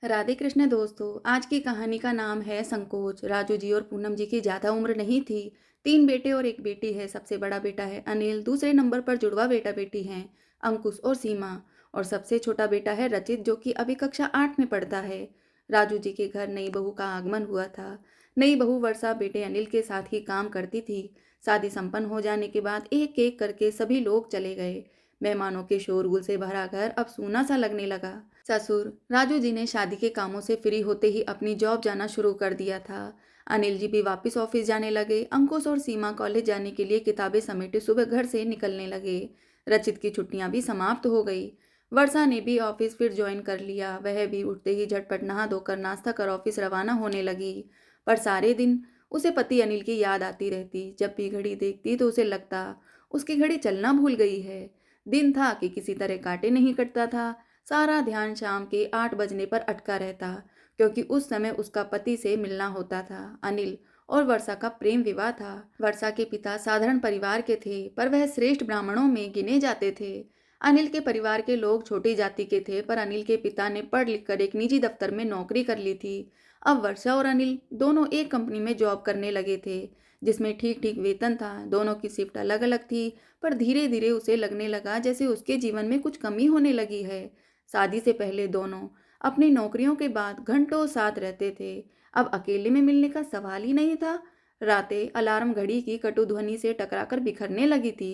राधे कृष्ण दोस्तों। आज की कहानी का नाम है संकोच। राजू जी और पूनम जी की ज़्यादा उम्र नहीं थी। तीन बेटे और एक बेटी है। सबसे बड़ा बेटा है अनिल, दूसरे नंबर पर जुड़वा बेटा बेटी हैं अंकुश और सीमा, और सबसे छोटा बेटा है रचित जो कि अभी कक्षा 8 में पढ़ता है। राजू जी के घर नई बहू का आगमन हुआ था। नई बहू वर्षा बेटे अनिल के साथ ही काम करती थी। शादी संपन्न हो जाने के बाद एक एक करके सभी लोग चले गए। मेहमानों के शोरगुल से भरा घर अब सूना सा लगने लगा। ससुर राजू जी ने शादी के कामों से फ्री होते ही अपनी जॉब जाना शुरू कर दिया था। अनिल जी भी वापस ऑफिस जाने लगे। अंकुश और सीमा कॉलेज जाने के लिए किताबें समेटे सुबह घर से निकलने लगे। रचित की छुट्टियां भी समाप्त हो गई। वर्षा ने भी ऑफिस फिर ज्वाइन कर लिया। वह भी उठते ही झटपट नहा धोकर नाश्ता कर ऑफिस रवाना होने लगी। पर सारे दिन उसे पति अनिल की याद आती रहती। जब भी घड़ी देखती तो उसे लगता उसकी घड़ी चलना भूल गई है। दिन था कि किसी तरह काटे नहीं कटता था। सारा ध्यान शाम के 8 बजने पर अटका रहता, क्योंकि उस समय उसका पति से मिलना होता था। अनिल और वर्षा का प्रेम विवाह था। वर्षा के पिता साधारण परिवार के थे, पर वह श्रेष्ठ ब्राह्मणों में गिने जाते थे। अनिल के परिवार के लोग छोटी जाति के थे, पर अनिल के पिता ने पढ़ लिख कर एक निजी दफ्तर में नौकरी कर ली थी। अब वर्षा और अनिल दोनों एक कंपनी में जॉब करने लगे थे, जिसमें ठीक ठीक वेतन था। दोनों की शिफ्ट अलग अलग थी, पर धीरे धीरे उसे लगने लगा जैसे उसके जीवन में कुछ कमी होने लगी है। शादी से पहले दोनों अपनी नौकरियों के बाद घंटों साथ रहते थे। अब अकेले में मिलने का सवाल ही नहीं था। रातें अलार्म घड़ी की कटु ध्वनि से टकराकर बिखरने लगी थी।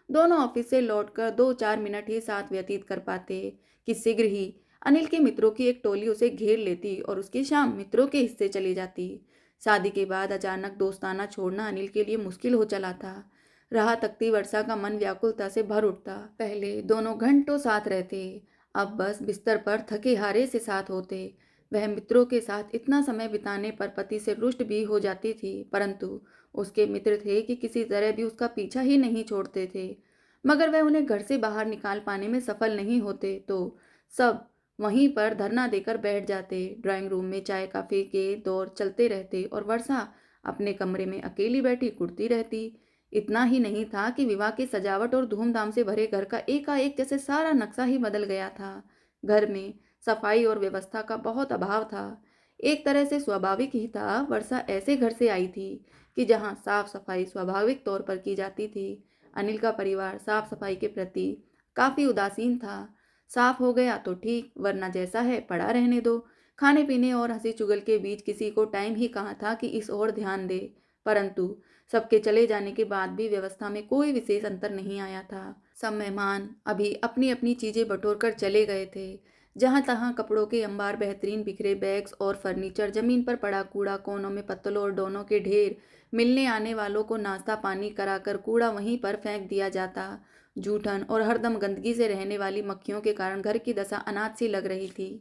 दोनों ऑफिस से लौटकर 2-4 मिनट ही साथ व्यतीत कर पाते कि शीघ्र ही अनिल के मित्रों की एक टोली उसे घेर लेती और उसकी शाम मित्रों के हिस्से चली जाती। शादी के बाद अचानक दोस्ताना छोड़ना अनिल के लिए मुश्किल हो चला था। राह तकती वर्षा का मन व्याकुलता से भर उठता। पहले दोनों घंटों साथ रहते, अब बस बिस्तर पर थके हारे से साथ होते। वह मित्रों के साथ इतना समय बिताने पर पति से रुष्ट भी हो जाती थी, परंतु उसके मित्र थे कि किसी तरह भी उसका पीछा ही नहीं छोड़ते थे। मगर वह उन्हें घर से बाहर निकाल पाने में सफल नहीं होते तो सब वहीं पर धरना देकर बैठ जाते। ड्राइंग रूम में चाय कॉफी के दौर चलते रहते और वर्षा अपने कमरे में अकेली बैठी कुढ़ती रहती। इतना ही नहीं था कि विवाह की सजावट और धूमधाम से भरे घर का एकाएक जैसे सारा नक्शा ही बदल गया था। घर में सफाई और व्यवस्था का बहुत अभाव था। एक तरह से स्वाभाविक ही था। वर्षा ऐसे घर से आई थी कि जहाँ साफ सफाई स्वाभाविक तौर पर की जाती थी। अनिल का परिवार साफ सफाई के प्रति काफी उदासीन था। साफ हो गया तो ठीक, वरना जैसा है पड़ा रहने दो। खाने पीने और हंसी चुगल के बीच किसी को टाइम ही कहाँ था कि इस ओर ध्यान दे। परंतु सबके चले जाने के बाद भी व्यवस्था में कोई विशेष अंतर नहीं आया था। सब मेहमान अभी अपनी अपनी चीजें बटोर कर चले गए थे। जहां तहां कपड़ों के अंबार, बेहतरीन बिखरे बैग्स और फर्नीचर, जमीन पर पड़ा कूड़ा, कोनों में पत्तलों और डोनों के ढेर। मिलने आने वालों को नाश्ता पानी कराकर कूड़ा वहीं पर फेंक दिया जाता। जूठन और हरदम गंदगी से रहने वाली मक्खियों के कारण घर की दशा अनाथ सी लग रही थी।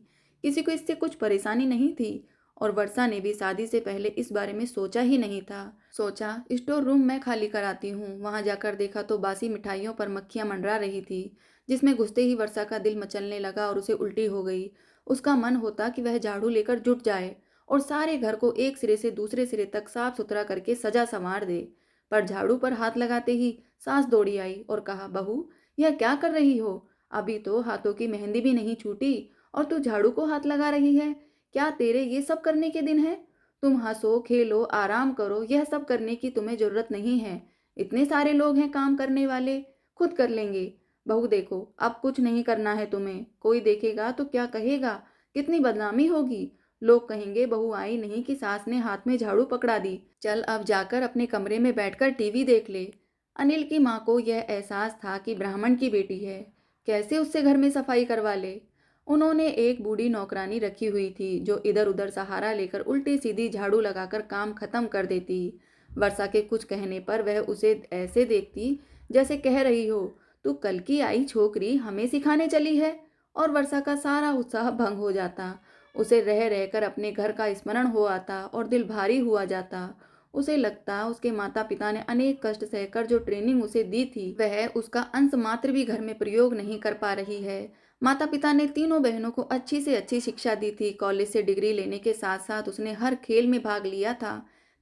किसी को इससे कुछ परेशानी नहीं थी, और वर्षा ने भी शादी से पहले इस बारे में सोचा ही नहीं था। सोचा स्टोर रूम मैं खाली कराती हूँ। वहां जाकर देखा तो बासी मिठाइयों पर मक्खियां मंडरा रही थी, जिसमें घुसते ही वर्षा का दिल मचलने लगा और उसे उल्टी हो गई। उसका मन होता कि वह झाड़ू लेकर जुट जाए और सारे घर को एक सिरे से दूसरे सिरे तक साफ सुथरा करके सजा संवार दे। पर झाड़ू पर हाथ लगाते ही सांस दौड़ी आई और कहा, बहू यह क्या कर रही हो? अभी तो हाथों की मेहंदी भी नहीं छूटी और तू झाड़ू को हाथ लगा रही है। क्या तेरे ये सब करने के दिन है? तुम हंसो खेलो आराम करो, यह सब करने की तुम्हें जरूरत नहीं है। इतने सारे लोग हैं काम करने वाले, खुद कर लेंगे। बहू देखो, अब कुछ नहीं करना है तुम्हें। कोई देखेगा तो क्या कहेगा? कितनी बदनामी होगी। लोग कहेंगे बहू आई नहीं कि सास ने हाथ में झाड़ू पकड़ा दी। चल अब जाकर अपने कमरे में बैठकर टीवी देख ले। अनिल की माँ को यह एहसास था कि ब्राह्मण की बेटी है, कैसे उससे घर में सफाई करवा ले। उन्होंने एक बूढ़ी नौकरानी रखी हुई थी जो इधर उधर सहारा लेकर उल्टी सीधी झाड़ू लगाकर काम खत्म कर देती। वर्षा के कुछ कहने पर वह उसे ऐसे देखती जैसे कह रही हो, तू कल की आई छोकरी हमें सिखाने चली है। और वर्षा का सारा उत्साह भंग हो जाता। उसे रह रहकर अपने घर का स्मरण हो आता और दिल भारी हुआ जाता। उसे लगता उसके माता पिता ने अनेक कष्ट सहकर जो ट्रेनिंग उसे दी थी वह उसका अंश मात्र भी घर में प्रयोग नहीं कर पा रही है। माता पिता ने तीनों बहनों को अच्छी से अच्छी शिक्षा दी थी। कॉलेज से डिग्री लेने के साथ साथ उसने हर खेल में भाग लिया था।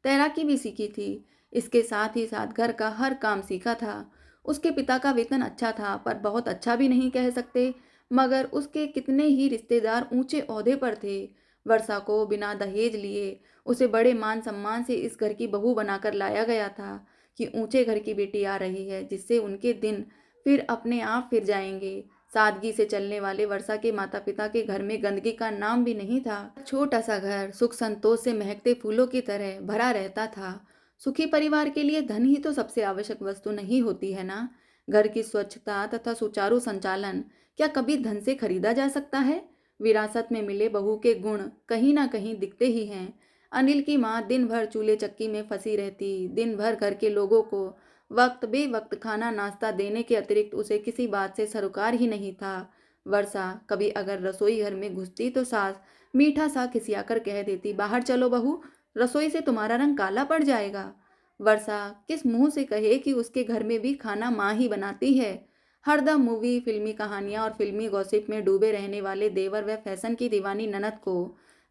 तैराकी भी सीखी थी। इसके साथ ही साथ घर का हर काम सीखा था। उसके पिता का वेतन अच्छा था, पर बहुत अच्छा भी नहीं कह सकते। मगर उसके कितने ही रिश्तेदार ऊंचे ओहदे पर थे। वर्षा को बिना दहेज लिए उसे बड़े मान सम्मान से इस घर की बहू बनाकर लाया गया था कि ऊंचे घर की बेटी आ रही है, जिससे उनके दिन फिर अपने आप फिर जाएंगे। सादगी से चलने वाले वर्षा के माता पिता के घर में गंदगी का नाम भी नहीं था। छोटा सा घर सुख संतोष से महकते फूलों की तरह भरा रहता था। सुखी परिवार के लिए धन ही तो सबसे आवश्यक वस्तु नहीं होती है ना। घर की स्वच्छता तथा सुचारू संचालन क्या कभी धन से खरीदा जा सकता है? विरासत में मिले बहू के गुण कहीं ना कहीं दिखते ही हैं। अनिल की माँ दिन भर चूल्हे चक्की में फंसी रहती, दिन भर घर के लोगों को वक्त बेवक्त खाना नाश्ता देने के अतिरिक्त उसे किसी बात से सरोकार ही नहीं था। वर्षा कभी अगर रसोई घर में घुसती तो सास मीठा सा खिसियाकर कह देती, बाहर चलो बहू, रसोई से तुम्हारा रंग काला पड़ जाएगा। वर्षा किस मुंह से कहे कि उसके घर में भी खाना माँ ही बनाती है। हरदम मूवी, फिल्मी कहानियां और फिल्मी गॉसिप में डूबे रहने वाले देवर व फैशन की दीवानी ननद को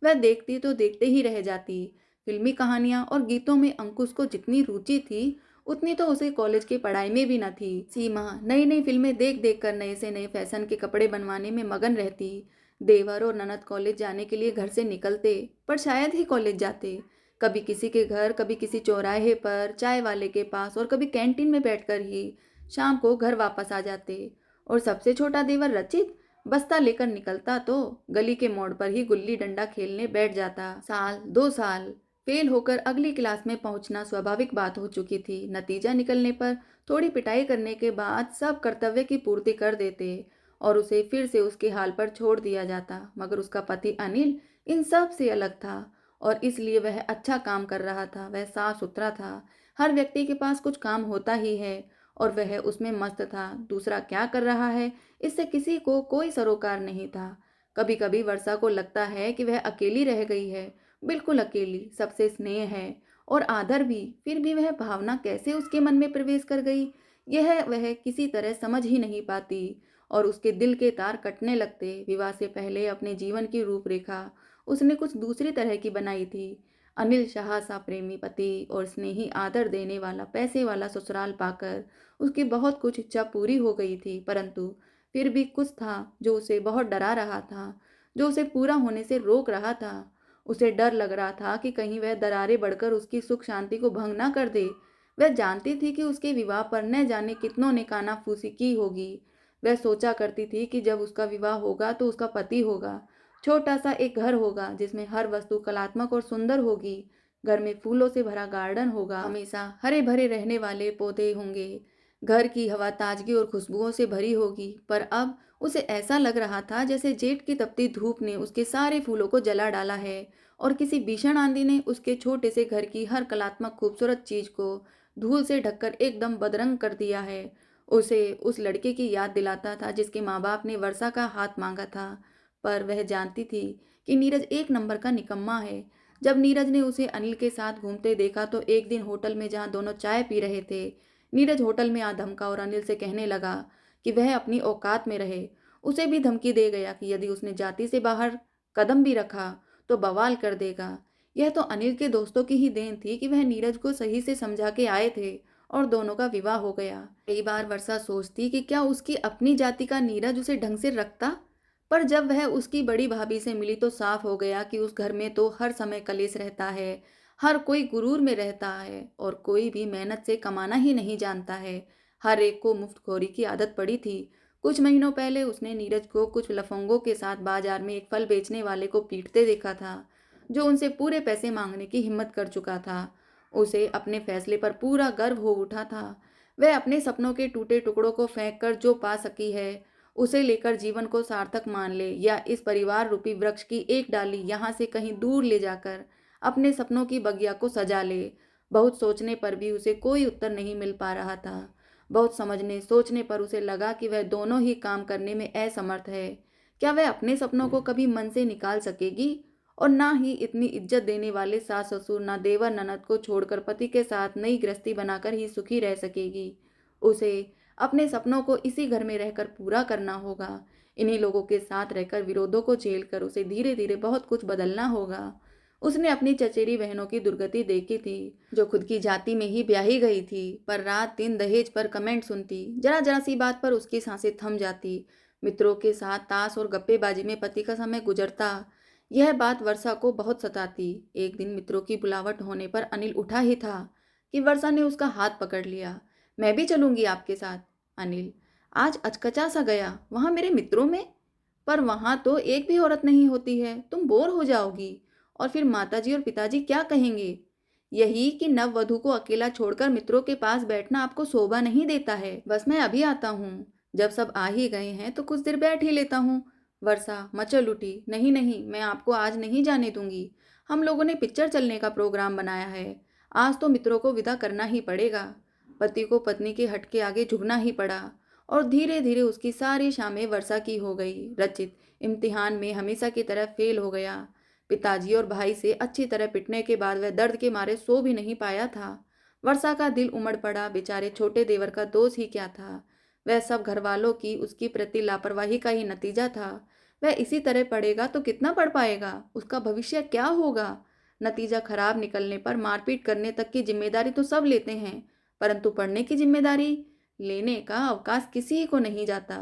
वह देखती तो देखते ही रह जाती। फिल्मी कहानियां और गीतों में अंकुश को जितनी रुचि थी, उतनी तो उसे कॉलेज की पढ़ाई में भी न थी। सीमा नई नई फिल्में देख देख कर नए से नए फैशन के कपड़े बनवाने में मगन रहती। देवर और ननद कॉलेज जाने के लिए घर से निकलते, पर शायद ही कॉलेज जाते। कभी किसी के घर, कभी किसी चौराहे पर चाय वाले के पास और कभी कैंटीन में बैठकर ही शाम को घर वापस आ जाते। और सबसे छोटा देवर रचित बस्ता लेकर निकलता तो गली के मोड़ पर ही गुल्ली डंडा खेलने बैठ जाता। साल 2 साल फेल होकर अगली क्लास में पहुंचना स्वाभाविक बात हो चुकी थी। नतीजा निकलने पर थोड़ी पिटाई करने के बाद सब कर्तव्य की पूर्ति कर देते और उसे फिर से उसके हाल पर छोड़ दिया जाता। मगर उसका पति अनिल इन सब से अलग था और इसलिए वह अच्छा काम कर रहा था। वह साफ सुथरा था। हर व्यक्ति के पास कुछ काम होता ही है और वह उसमें मस्त था। दूसरा क्या कर रहा है, इससे किसी को कोई सरोकार नहीं था। कभी कभी वर्षा को लगता है कि वह अकेली रह गई है, बिल्कुल अकेली। सबसे स्नेह है और आदर भी, फिर भी वह भावना कैसे उसके मन में प्रवेश कर गई, यह वह किसी तरह समझ ही नहीं पाती और उसके दिल के तार कटने लगते। विवाह से पहले अपने जीवन की रूपरेखा उसने कुछ दूसरी तरह की बनाई थी। अनिल शाह सा प्रेमी पति और स्नेही आदर देने वाला पैसे वाला ससुराल पाकर उसकी बहुत कुछ इच्छा पूरी हो गई थी, परंतु फिर भी कुछ था जो उसे बहुत डरा रहा था, जो उसे पूरा होने से रोक रहा था। उसे डर लग रहा था कि कहीं वह दरारें बढ़कर उसकी सुख शांति को भंग ना कर दे। वह जानती थी कि उसके विवाह पर न जाने कितनों ने कानाफूसी की होगी। वह सोचा करती थी कि जब उसका विवाह होगा तो उसका पति होगा, छोटा सा एक घर होगा जिसमें हर वस्तु कलात्मक और सुंदर होगी। घर में फूलों से भरा गार्डन होगा, हमेशा हरे भरे रहने वाले पौधे होंगे। घर की हवा ताजगी और खुशबुओं से भरी होगी। पर अब उसे ऐसा लग रहा था जैसे जेठ की तपती धूप ने उसके सारे फूलों को जला डाला है और किसी भीषण आंधी ने उसके छोटे से घर की हर कलात्मक खूबसूरत चीज को धूल से ढककर एकदम बदरंग कर दिया है। उसे उस लड़के की याद दिलाता था जिसके माँ बाप ने वर्षा का हाथ मांगा था। पर वह जानती थी कि नीरज एक नंबर का निकम्मा है। जब नीरज ने उसे अनिल के साथ घूमते देखा तो एक दिन होटल में जहाँ दोनों चाय पी रहे थे, नीरज होटल में आ धमका और अनिल से कहने लगा कि वह अपनी औकात में रहे। उसे भी धमकी दे गया कि यदि उसने जाति से बाहर कदम भी रखा तो बवाल कर देगा। यह तो अनिल के दोस्तों की ही देन थी कि वह नीरज को सही से समझा के आए थे और दोनों का विवाह हो गया। कई बार वर्षा सोचती कि क्या उसकी अपनी जाति का नीरज उसे ढंग से रखता, पर जब वह उसकी बड़ी भाभी से मिली तो साफ हो गया कि उस घर में तो हर समय कलेश रहता है। हर कोई गुरूर में रहता है और कोई भी मेहनत से कमाना ही नहीं जानता है। हर एक को मुफ्तखोरी की आदत पड़ी थी। कुछ महीनों पहले उसने नीरज को कुछ लफंगों के साथ बाजार में एक फल बेचने वाले को पीटते देखा था, जो उनसे पूरे पैसे मांगने की हिम्मत कर चुका था। उसे अपने फैसले पर पूरा गर्व हो उठा था। वह अपने सपनों के टूटे टुकड़ों को फेंक कर जो पा सकी है उसे लेकर जीवन को सार्थक मान ले, या इस परिवार रूपी वृक्ष की एक डाली यहाँ से कहीं दूर ले जाकर अपने सपनों की बगिया को सजा ले। बहुत सोचने पर भी उसे कोई उत्तर नहीं मिल पा रहा था। बहुत समझने सोचने पर उसे लगा कि वह दोनों ही काम करने में असमर्थ है। क्या वह अपने सपनों को कभी मन से निकाल सकेगी? और ना ही इतनी इज्जत देने वाले सास ससुर, ना देवर ननद को छोड़कर पति के साथ नई गृहस्थी बनाकर ही सुखी रह सकेगी। उसे अपने सपनों को इसी घर में रहकर पूरा करना होगा। इन्हीं लोगों के साथ रहकर विरोधों को झेल कर उसे धीरे धीरे बहुत कुछ बदलना होगा। उसने अपनी चचेरी बहनों की दुर्गति देखी थी, जो खुद की जाति में ही ब्याही गई थी, पर रात दिन दहेज पर कमेंट सुनती, जरा जरा सी बात पर उसकी सांसें थम जाती। मित्रों के साथ ताश और गप्पेबाजी में पति का समय गुजरता। यह बात वर्षा को बहुत सताती। एक दिन मित्रों की बुलावट होने पर अनिल उठा ही था कि वर्षा ने उसका हाथ पकड़ लिया। मैं भी चलूंगी आपके साथ। अनिल आज अचकचा सा गया। वहां मेरे मित्रों में? पर वहां तो एक भी औरत नहीं होती है, तुम बोर हो जाओगी। और फिर माताजी और पिताजी क्या कहेंगे? यही कि नववधु को अकेला छोड़कर मित्रों के पास बैठना आपको शोभा नहीं देता है। बस मैं अभी आता हूँ। जब सब आ ही गए हैं तो कुछ देर बैठ ही लेता हूँ। वर्षा मचल उठी। नहीं नहीं, मैं आपको आज नहीं जाने दूंगी। हम लोगों ने पिक्चर चलने का प्रोग्राम बनाया है। आज तो मित्रों को विदा करना ही पड़ेगा। पति को पत्नी के हट के आगे झुकना ही पड़ा। और धीरे धीरे उसकी सारी शामें वर्षा की हो गई। रचित इम्तिहान में हमेशा की तरह फेल हो गया। पिताजी और भाई से अच्छी तरह पिटने के बाद वह दर्द के मारे सो भी नहीं पाया था। वर्षा का दिल उमड़ पड़ा। बेचारे छोटे देवर का दोष ही क्या था? वह सब घर वालों की उसकी प्रति लापरवाही का ही नतीजा था। वह इसी तरह पढ़ेगा तो कितना पढ़ पाएगा? उसका भविष्य क्या होगा? नतीजा खराब निकलने पर मारपीट करने तक की जिम्मेदारी तो सब लेते हैं, परंतु पढ़ने की जिम्मेदारी लेने का अवकाश किसी को नहीं जाता।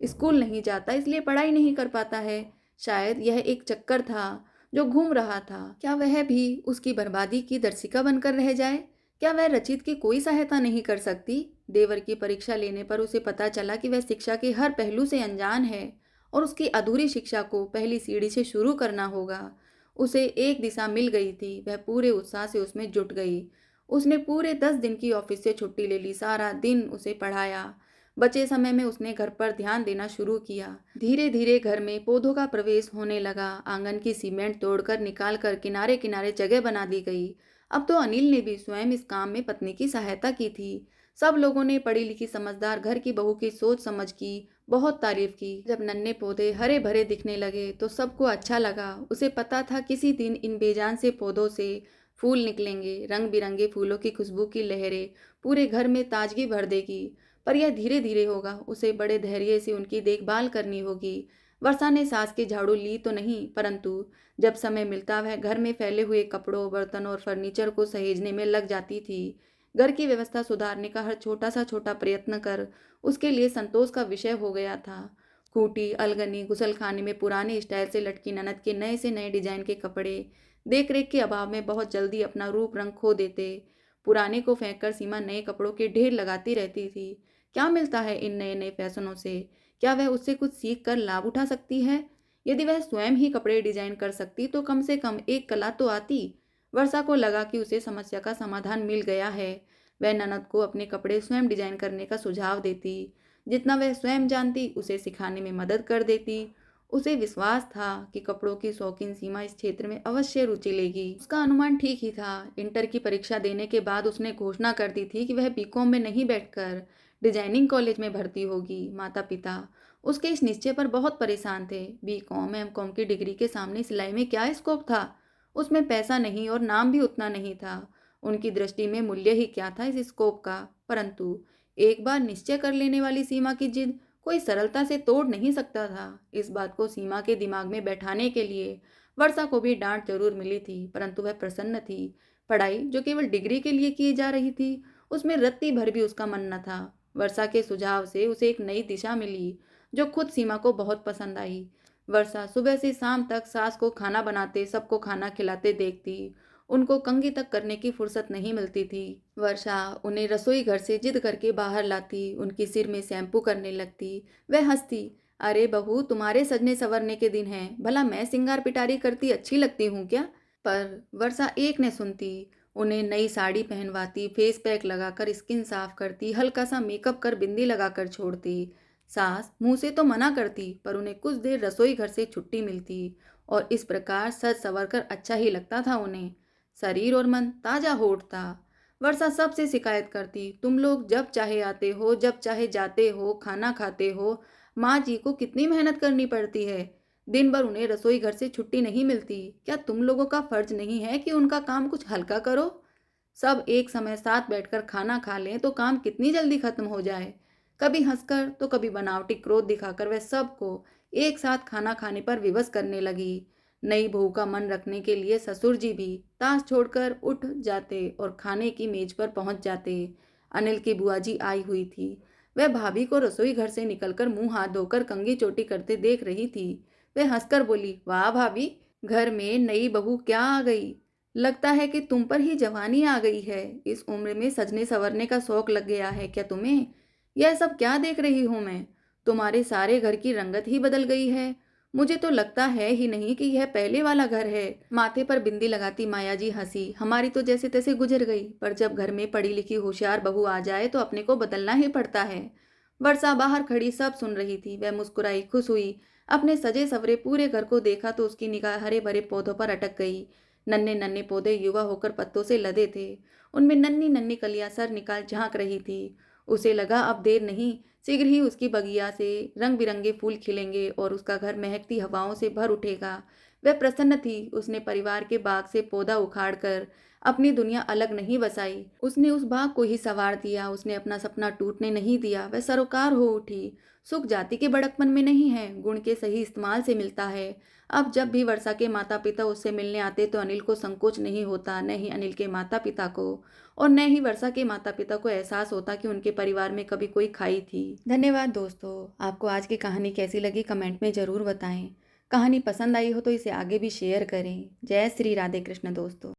स्कूल नहीं जाता इसलिए पढ़ाई नहीं कर पाता है। शायद यह एक चक्कर था जो घूम रहा था। क्या वह भी उसकी बर्बादी की दर्शिका बनकर रह जाए? क्या वह रचित की कोई सहायता नहीं कर सकती? देवर की परीक्षा लेने पर उसे पता चला कि वह शिक्षा के हर पहलू से अनजान है और उसकी अधूरी शिक्षा को पहली सीढ़ी से शुरू करना होगा। उसे एक दिशा मिल गई थी। वह पूरे उत्साह से उसमें जुट गई। उसने पूरे 10 दिन की ऑफिस से छुट्टी ले ली। सारा दिन उसे पढ़ाया। बचे समय में उसने घर पर ध्यान देना शुरू किया। धीरे धीरे घर में पौधों का प्रवेश होने लगा। आंगन की सीमेंट तोड़कर निकाल कर किनारे किनारे जगह बना दी गई। अब तो अनिल ने भी स्वयं इस काम में पत्नी की सहायता की थी। सब लोगों ने पढ़ी लिखी समझदार घर की बहू की सोच समझ की बहुत तारीफ की। जब नन्हे पौधे हरे भरे दिखने लगे तो सबको अच्छा लगा। उसे पता था किसी दिन इन बेजान से पौधों से फूल निकलेंगे। रंग बिरंगे फूलों की खुशबू की लहरें पूरे घर में ताजगी भर देगी। पर यह धीरे धीरे होगा। उसे बड़े धैर्य से उनकी देखभाल करनी होगी। वर्षा ने सास की झाड़ू ली तो नहीं, परंतु जब समय मिलता वह घर में फैले हुए कपड़ों, बर्तनों और फर्नीचर को सहेजने में लग जाती थी। घर की व्यवस्था सुधारने का हर छोटा प्रयत्न कर उसके लिए संतोष का विषय हो गया था। खूंटी, अलगनी, गुसलखाने में पुराने स्टाइल से लटकी ननद के नए से नए डिजाइन के कपड़े देख रेख के अभाव में बहुत जल्दी अपना रूप रंग खो देते। पुराने को फेंककर सीमा नए कपड़ों के ढेर लगाती रहती थी। क्या मिलता है इन नए नए फैशनों से? क्या वह उससे कुछ सीख कर लाभ उठा सकती है? यदि वह स्वयं ही कपड़े डिजाइन कर सकती तो कम से कम एक कला तो आती। वर्षा को लगा कि उसे समस्या का समाधान मिल गया है। वह ननद को अपने कपड़े स्वयं डिजाइन करने का सुझाव देती। जितना वह स्वयं जानती उसे सिखाने में मदद कर देती। उसे विश्वास था कि कपड़ों की शौकीन सीमा इस क्षेत्र में अवश्य रुचि लेगी। उसका अनुमान ठीक ही था। इंटर की परीक्षा देने के बाद उसने घोषणा कर दी थी कि वह बीकॉम में नहीं बैठकर डिजाइनिंग कॉलेज में भर्ती होगी। माता पिता उसके इस निश्चय पर बहुत परेशान थे। बीकॉम एमकॉम की डिग्री के सामने सिलाई में क्या स्कोप था? उसमें पैसा नहीं और नाम भी उतना नहीं था। उनकी दृष्टि में मूल्य ही क्या था इस स्कोप का? परंतु एक बार निश्चय कर लेने वाली सीमा की जिद कोई सरलता से तोड़ नहीं सकता था। इस बात को सीमा के दिमाग में बैठाने के लिए वर्षा को भी डांट जरूर मिली थी, परंतु वह प्रसन्न थी। पढ़ाई जो केवल डिग्री के लिए की जा रही थी उसमें रत्ती भर भी उसका मन न था। वर्षा के सुझाव से उसे एक नई दिशा मिली जो खुद सीमा को बहुत पसंद आई। वर्षा सुबह से शाम तक सास को खाना बनाते, सबको खाना खिलाते देखती। उनको कंघी तक करने की फुर्सत नहीं मिलती थी। वर्षा उन्हें रसोई घर से जिद करके बाहर लाती, उनकी सिर में शैम्पू करने लगती। वह हंसती, अरे बहू तुम्हारे सजने संवरने के दिन हैं, भला मैं सिंगार पिटारी करती अच्छी लगती हूँ क्या? पर वर्षा एक न सुनती। उन्हें नई साड़ी पहनवाती, फेस पैक लगाकर स्किन साफ करती, हल्का सा मेकअप कर बिंदी लगाकर छोड़ती। सास मुंह से तो मना करती पर उन्हें कुछ देर रसोई घर से छुट्टी मिलती और इस प्रकार सज संवर कर अच्छा ही लगता था उन्हें। शरीर और मन ताजा हो उठता। वर्षा सबसे शिकायत करती, तुम लोग जब चाहे आते हो, जब चाहे जाते हो, खाना खाते हो। माँ जी को कितनी मेहनत करनी पड़ती है। दिन भर उन्हें रसोई घर से छुट्टी नहीं मिलती। क्या तुम लोगों का फर्ज नहीं है कि उनका काम कुछ हल्का करो? सब एक समय साथ बैठकर खाना खा लें तो काम कितनी जल्दी खत्म हो जाए। कभी हंसकर तो कभी बनावटी क्रोध दिखाकर वह सबको एक साथ खाना खाने पर विवश करने लगी। नई बहू का मन रखने के लिए ससुर जी भी ताश छोड़कर उठ जाते और खाने की मेज पर पहुंच जाते। अनिल की बुआ जी आई हुई थी। वह भाभी को रसोई घर से निकलकर मुंह हाथ धोकर कंघी चोटी करते देख रही थी। वह हंसकर बोली, वाह भाभी, घर में नई बहू क्या आ गई। लगता है कि तुम पर ही जवानी आ गई है। इस उम्र में सजने संवरने का शौक लग गया है क्या तुम्हें? यह सब क्या देख रही हूं मैं? तुम्हारे सारे घर की रंगत ही बदल गई है। मुझे तो लगता है ही नहीं कि यह पहले वाला घर है। माथे पर बिंदी लगाती माया जी हंसी। हमारी तो जैसे तैसे गुजर गई, पर जब घर में पढ़ी लिखी होशियार बहू आ जाए तो अपने को बदलना ही पड़ता है। वर्षा बाहर खड़ी सब सुन रही थी। वह मुस्कुराई, खुश हुई। अपने सजे सवरे पूरे घर को देखा तो उसकी निगाह हरे भरे पौधों पर अटक गई। नन्हे नन्हे पौधे युवा होकर पत्तों से लदे थे। उनमें नन्ही नन्ही कलियां सर निकाल झांक रही थी। उसे लगा अब देर नहीं, शीघ्र ही उसकी बगिया से रंग बिरंगे फूल खिलेंगे और उसका घर महकती हवाओं से भर उठेगा। वह प्रसन्न थी। उसने परिवार के बाग से पौधा उखाड़कर अपनी दुनिया अलग नहीं बसाई। उसने उस बाग को ही संवार दिया। उसने अपना सपना टूटने नहीं दिया। वह सरोकार हो उठी। सुख जाति के बड़कपन में नहीं है, गुण के सही इस्तेमाल से मिलता है। अब जब भी वर्षा के माता पिता उससे मिलने आते तो अनिल को संकोच नहीं होता, न ही अनिल के माता पिता को, और न ही वर्षा के माता पिता को एहसास होता कि उनके परिवार में कभी कोई खाई थी। धन्यवाद दोस्तों। आपको आज की कहानी कैसी लगी कमेंट में ज़रूर बताएं। कहानी पसंद आई हो तो इसे आगे भी शेयर करें। जय श्री राधे कृष्ण दोस्तों।